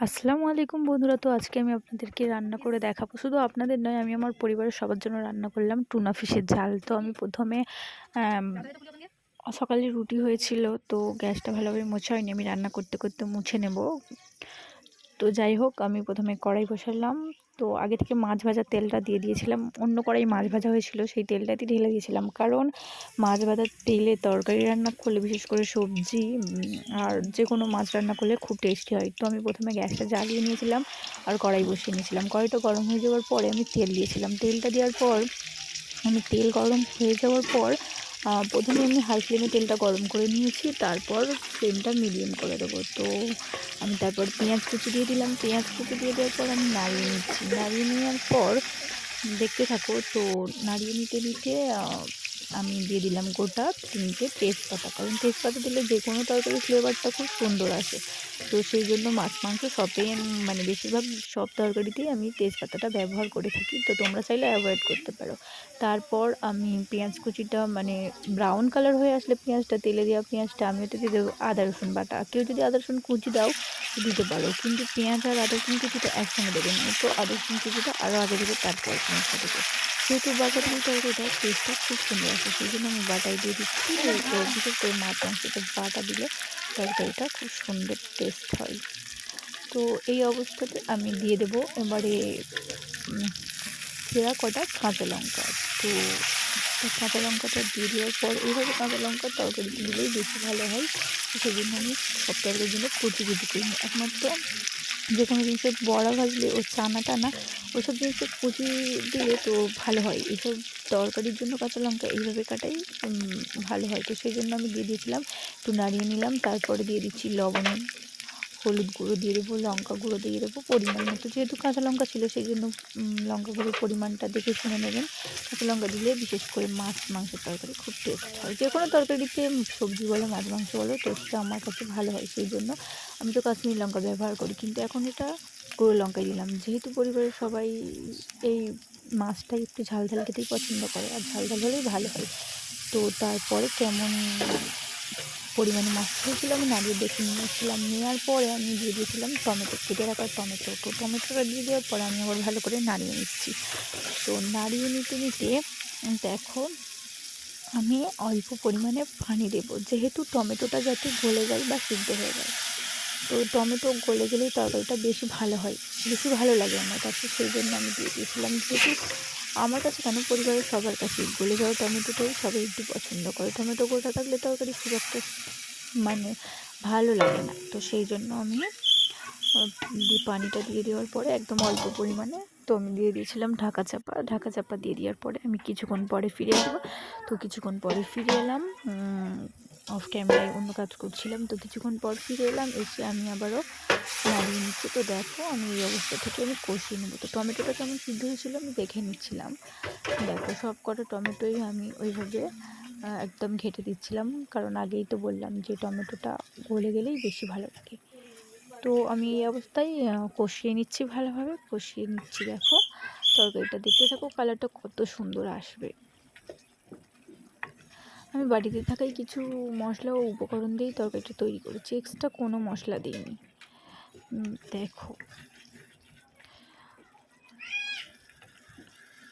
আসসালামু আলাইকুম বন্ধুরা। তো আজকে আমি আপনাদেরকে রান্না করে দেখাবো। শুধু আপনাদের নয়, আমি আমার পরিবারের সবার জন্য রান্না করলাম টুনা ফিশের ঝাল। তো আমি প্রথমে আম সকালে রুটি হয়েছিল, তো গ্যাসটা ভালোভাবে মোছা হয়নি, আমি রান্না করতে করতে মুছে নেব। তো যাই হোক, আমি প্রথমে কড়াই বসালাম। তো আগে থেকে মাছ ভাজার তেলটা দিয়ে দিয়েছিলাম, অন্য কড়াই মাছ ভাজা হয়েছিল, সেই তেলটাতে ঢেলে দিয়েছিলাম। কারণ মাছ ভাজার তেলে তরকারি রান্না করলে, বিশেষ করে সবজি আর যে কোনো মাছ রান্না করলে খুব টেস্টি হয়। তো আমি প্রথমে গ্যাসটা জ্বালিয়ে নিয়েছিলাম আর কড়াই বসিয়ে নিয়েছিলাম। কড়াইটা গরম হয়ে যাওয়ার পরে আমি তেল দিয়েছিলাম। তেলটা দেওয়ার পর তেল গরম হয়ে যাওয়ার পর প্রথমে আমি হাই ফ্লেমে তেলটা গরম করে নিয়েছি, তারপর ফ্লেমটা মিডিয়াম করে দেবো। তো আমি তারপর পেঁয়াজ কুচি দিয়ে দিলাম। পেঁয়াজ কুচি দিয়ে দেওয়ার পর আমি নাড়িয়ে নিচ্ছি। নাড়িয়ে নেওয়ার পর দেখতে থাকো। তো নাড়িয়ে নিতে নিতে আমি দিয়ে দিলাম গোটা 3টে তেজপাতা। কারণ তেজপাতা দিলে যে কোনো তরকারির ফ্লেভারটা খুব সুন্দর আসে। তো সেই জন্য মাছ মাংস সবে মানে বেশিরভাগ সব তরকারিতেই আমি তেজপাতাটা ব্যবহার করে থাকি। তো তোমরা চাইলে অ্যাভয়েড করতে পারো। তারপর আমি পেঁয়াজ কুচিটা ব্রাউন কালার হয়ে আসলে পেঁয়াজটা, তেলে দেওয়া পেঁয়াজটা, আমি ওতে দিয়ে দেবো আদা রসুন বাটা। কেউ যদি আদা রসুন কুচি দাও দিতে পারো, কিন্তু পেঁয়াজ আর আদা রসুন কুচিটা একসঙ্গে দেবে না। তো আদা রসুন কুচিটা আরও আগে দেবে, তারপর পেঁয়াজটা দেবে। যেহেতু বাটা দিলে তরকারিটা টেস্টটা খুব সুন্দর আসে, সেই জন্য আমি বাটাই দিয়ে দিচ্ছি। তো বিশেষ করে মাছ মাংসটা বাটা দিলে তরকারিটা খুব সুন্দর টেস্ট হয়। তো এই অবস্থাতে আমি দিয়ে দেবো এবারে ছেঁড়া কটা কাঁচা লঙ্কা। তো কাঁচা লঙ্কাটা দিয়ে দেওয়ার পর এইভাবে কাঁচা লঙ্কার তরকারিতে দিলেই বেশি ভালো হয়। তো সেই জন্য আমি সব তরকারির জন্য কুচি কুচি করি নিই। একমাত্র যে কোনো জিনিসের বড়া ভাজলে ও চানা টানা ওইসব জিনিসে কুচি দিলে তো ভালো হয়। এইসব তরকারির জন্য কাঁচা লঙ্কা এইভাবে কাটাই ভালো হয়। তো সেই জন্য আমি দিয়ে দিয়েছিলাম, একটু নাড়িয়ে নিলাম। তারপরে দিয়ে দিচ্ছি লবণ, হলুদ গুঁড়ো দিয়ে দেবো, লঙ্কা গুঁড়ো দিয়ে দেবো পরিমাণ মতো। যেহেতু কাঁচা লঙ্কা ছিল সেই জন্য লঙ্কা গুঁড়োর পরিমাণটা দেখে শুনে নেবেন। কাঁচা লঙ্কা দিলে বিশেষ করে মাছ মাংসের তরকারি খুব টেস্ট হয়। যে কোনো তরকারিতে সবজি বলো মাছ মাংস বলো, টেস্টটা আমার কাছে ভালো হয়। সেই জন্য আমি তো কাশ্মীরি লঙ্কা ব্যবহার করি, কিন্তু এখন এটা গুঁড়ো লঙ্কাই দিলাম। যেহেতু পরিবারের সবাই এই মাছটাই একটু ঝাল ঝাল খেতেই পছন্দ করে, আর ঝাল ঝাল হলেই ভালো হয়। তো তারপরে কেমন পরিমাণে মশলা হয়েছিল আমি নাড়িয়ে দেখে নিয়েছিলাম। নেওয়ার পরে আমি দিয়ে দিয়েছিলাম টমেটো, কেটে রাখা টমেটো। তো টমেটোটা দিয়ে দেওয়ার পরে আমি আবার ভালো করে নাড়িয়ে নিচ্ছি। তো নাড়িয়ে নিতে নিতে দেখো, আমি অল্প পরিমাণে পানি দেবো, যেহেতু টমেটোটা যাতে গলে যায় বা সিদ্ধ হয়ে যায়। তো টমেটো গলে গেলেই তরকারিটা বেশি ভালো হয়, বেশি ভালো লাগে আমার কাছে। সেই জন্য আমি দিয়ে দিয়েছিলাম। যেহেতু আমার কাছে কেন, পরিবারের সবার কাছেই গলে যাওয়া টমেটোটাই সবাই একটু পছন্দ করে। টমেটো গোটা থাকলে তরকারি খুব একটা মানে ভালো লাগে না। তো সেই জন্য আমি পানিটা দিয়ে দেওয়ার পরে একদম অল্প পরিমাণে তো আমি দিয়ে দিয়েছিলাম ঢাকা চাপা। ঢাকা চাপা দিয়ে দেওয়ার পরে আমি কিছুক্ষণ পরে ফিরে আসবো। তো কিছুক্ষণ পরে ফিরে এলাম, অফ ক্যামেরায় অন্য কাজ করছিলাম। তো কিছুক্ষণ পর ফিরে এলাম, এসে আমি আবারও নাড়িয়ে নিচ্ছি। তো দেখো, আমি এই অবস্থা থেকে আমি কষিয়ে নেবো। তো টমেটোটা কেমন সিদ্ধ হয়েছিল আমি দেখে নিচ্ছিলাম। দেখো, সব কটা টমেটোই আমি ওইভাবে একদম ঘেঁটে দিচ্ছিলাম, কারণ আগেই তো বললাম যে টমেটোটা গলে গেলেই বেশি ভালো লাগে। তো আমি এই অবস্থায় কষিয়ে নিচ্ছি, ভালোভাবে কষিয়ে নিচ্ছি। দেখো, তরকারিটা দেখতে থাকো, কালারটা কত সুন্দর আসবে। আমি বাড়িতে থাকাই কিছু মশলা ও উপকরণ দিয়েই তরকারিটা তৈরি করেছি, এক্সট্রা কোনো মশলা দিইনি। দেখো,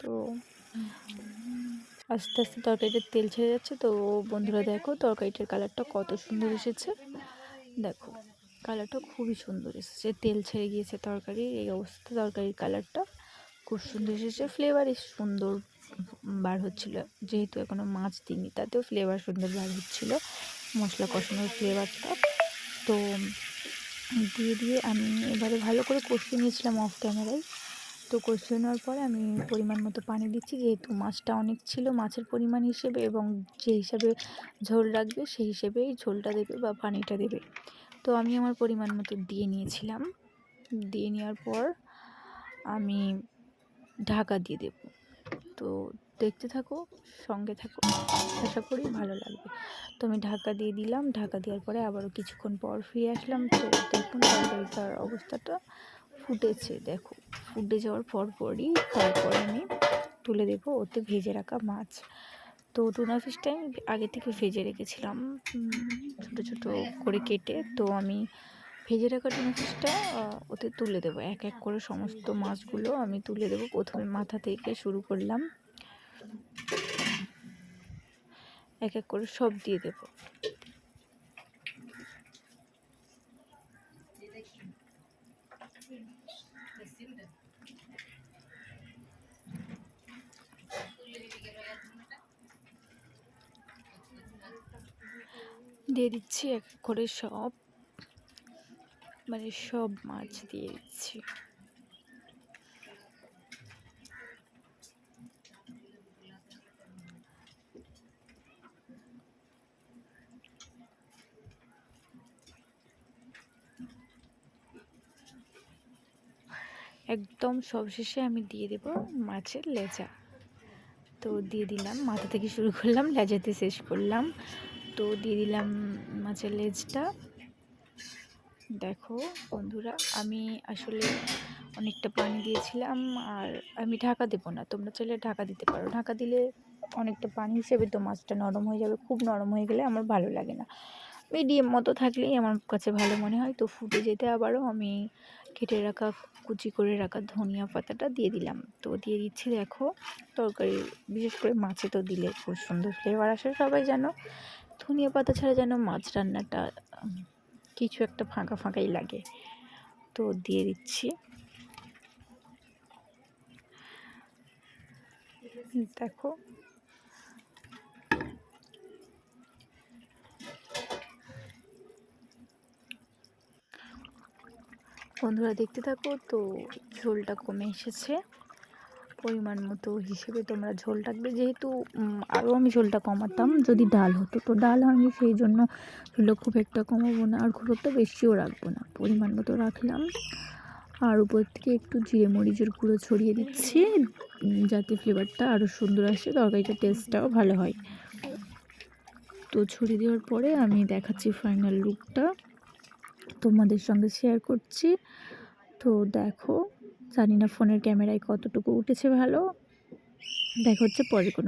তো আস্তে আস্তে তরকারিটার তেল ছেড়ে যাচ্ছে। তো বন্ধুরা দেখো, তরকারিটার কালারটা কত সুন্দর এসেছে। দেখো, কালারটা খুবই সুন্দর এসেছে, তেল ছেড়ে গিয়েছে তরকারির। এই অবস্থা তরকারির কালারটা খুব সুন্দর এসেছে, ফ্লেভার সুন্দর বার হচ্ছিল। যেহেতু এখনও মাছ দিইনি, তাতেও ফ্লেভার সুন্দর বার হচ্ছিল, মশলা কষানোর ফ্লেভারটা। তো দিয়ে দিয়ে আমি এবারে ভালো করে কষিয়ে নিয়েছিলাম অফ ক্যামেরায়। তো কষিয়ে নেওয়ার পরে আমি পরিমাণ মতো পানি দিচ্ছি, যেহেতু মাছটা অনেক ছিল, মাছের পরিমাণ হিসেবে এবং যে হিসাবে ঝোল রাখবে সেই হিসেবেই ঝোলটা দেবে বা পানিটা দেবে। তো আমি আমার পরিমাণ মতো দিয়ে নিয়েছিলাম। দিয়ে নেওয়ার পর আমি ঢাকা দিয়ে দেব। তো দেখতে থাকো, সঙ্গে থাকো, আশা করি ভালো লাগবে। তো আমি ঢাকা দিয়ে দিলাম। ঢাকা দেওয়ার পরে আবারও কিছুক্ষণ পর ফিরে আসলাম। তো দেখুন, তরকারিটার অবস্থাটা ফুটেছে। দেখো, ফুটে যাওয়ার পরপরই তারপরে আমি তুলে দেবো ওতে ভেজে রাখা মাছ। তো টুনা ফিশটা আমি আগে থেকে ভেজে রেখেছিলাম ছোটো ছোটো করে কেটে। তো আমি ভেজে রাখা টুনা ফিশটা ওতে তুলে দেবো, এক এক করে সমস্ত মাছগুলো আমি তুলে দেবো। প্রথমে মাথা থেকে শুরু করলাম, এক এক করে সব দিয়ে দেবো। দিয়ে দিচ্ছি এক এক করে সব, মানে সব মাছ দিয়ে দিচ্ছি। একদম সবশেষে আমি দিয়ে দেব মাছের লেজা। তো দিয়ে দিলাম, মাথা থেকে শুরু করলাম, লেজাতে শেষ করলাম। তো দিয়ে দিলাম মাছের লেজটা। দেখো বন্ধুরা, আমি আসলে অনেকটা পানি দিয়েছিলাম, আর আমি ঢাকা দেবো না, তোমরা চাইলে ঢাকা দিতে পারো। ঢাকা দিলে অনেকটা পানি হিসেবে তো মাছটা নরম হয়ে যাবে, খুব নরম হয়ে গেলে আমার ভালো লাগে না। মিডিয়াম মতো থাকলেই আমার কাছে ভালো মনে হয়। তো ফুটে যেতে আবারও আমি কেটে রাখা, কুচি করে রাখা ধনিয়া পাতাটা দিয়ে দিলাম। তো দিয়ে দিচ্ছি, দেখো তরকারি বিশেষ করে মাছে তো দিলে খুব সুন্দর ফ্লেভার আসে। সবাই জানো ধনিয়া পাতা ছাড়া যেন মাছ রান্নাটা কিছু একটা ফাঁকা ফাঁকাই লাগে। তো দিয়ে দিচ্ছি, দেখো বন্ধুরা দেখতে থাকো। তো ঝোলটা কমে এসেছে, পরিমাণ মতো হিসেবে তোমরা ঝোল রাখবে। যেহেতু আরও আমি ঝোলটা কমাতাম যদি ডাল হতো, তো ডাল হয়নি, সেই জন্য ঝোলটা খুব একটা কমাবো না, আর খুব একটা বেশিও রাখবো না, পরিমাণ মতো রাখলাম। আর উপর থেকে একটু জিরে মরিচের গুঁড়ো ছড়িয়ে দিচ্ছি, যাতে ফ্লেভারটা আরও সুন্দর আসে, তরকারিটার টেস্টটাও ভালো হয়। তো ছড়িয়ে দেওয়ার পরে আমি দেখাচ্ছি ফাইনাল লুকটা, তোমাদের সঙ্গে শেয়ার করছি। তো দেখো, জানি না ফোনের ক্যামেরায় কতটুকু উঠেছে ভালো। দেখা হচ্ছে পরে কোনো